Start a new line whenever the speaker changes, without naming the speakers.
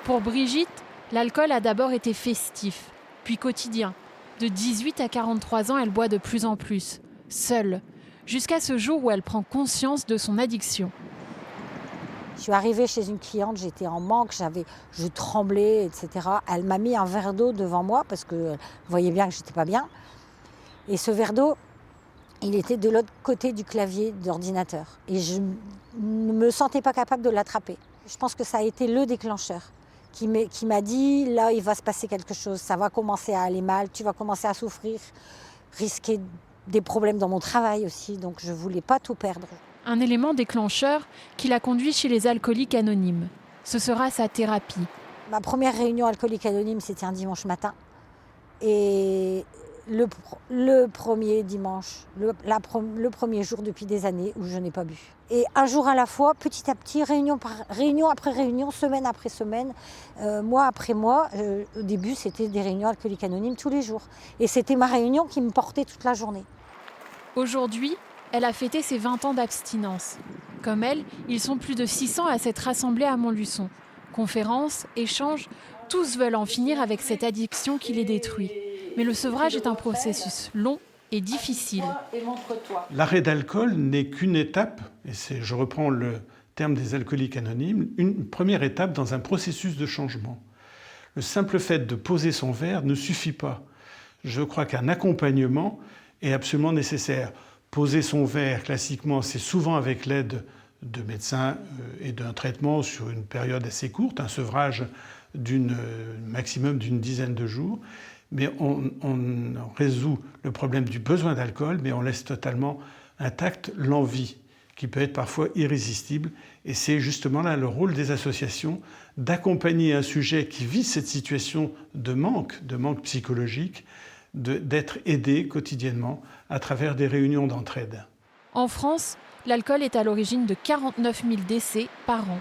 Pour Brigitte, l'alcool a d'abord été festif, puis quotidien. De 18 à 43 ans, elle boit de plus en plus, seule, jusqu'à ce jour où elle prend conscience de son addiction.
Je suis arrivée chez une cliente, j'étais en manque, je tremblais, etc. Elle m'a mis un verre d'eau devant moi parce qu'elle voyait bien que j'étais pas bien. Et ce verre d'eau, il était de l'autre côté du clavier d'ordinateur. Et je ne me sentais pas capable de l'attraper. Je pense que ça a été le déclencheur qui m'a dit, là, il va se passer quelque chose, ça va commencer à aller mal, tu vas commencer à souffrir, risquer des problèmes dans mon travail aussi. Donc je ne voulais pas tout perdre.
Un élément déclencheur qui l'a conduit chez les alcooliques anonymes. Ce sera sa thérapie.
Ma première réunion alcoolique anonyme, c'était un dimanche matin. Et le premier dimanche, le premier jour depuis des années où je n'ai pas bu. Et un jour à la fois, petit à petit, réunion après réunion, semaine après semaine, mois après mois. Au début, c'était des réunions alcooliques anonymes tous les jours. Et c'était ma réunion qui me portait toute la journée.
Aujourd'hui, elle a fêté ses 20 ans d'abstinence. Comme elle, ils sont plus de 600 à s'être rassemblés à Montluçon. Conférences, échanges, tous veulent en finir avec cette addiction qui les détruit. Mais le sevrage est un processus long et difficile.
L'arrêt d'alcool n'est qu'une étape, et je reprends le terme des alcooliques anonymes, une première étape dans un processus de changement. Le simple fait de poser son verre ne suffit pas. Je crois qu'un accompagnement est absolument nécessaire. Poser son verre, classiquement, c'est souvent avec l'aide de médecins et d'un traitement sur une période assez courte, un sevrage maximum d'une dizaine de jours. Mais on résout le problème du besoin d'alcool, mais on laisse totalement intacte l'envie, qui peut être parfois irrésistible. Et c'est justement là le rôle des associations, d'accompagner un sujet qui vit cette situation de manque psychologique, d'être aidé quotidiennement à travers des réunions d'entraide.
En France, l'alcool est à l'origine de 49 000 décès par an.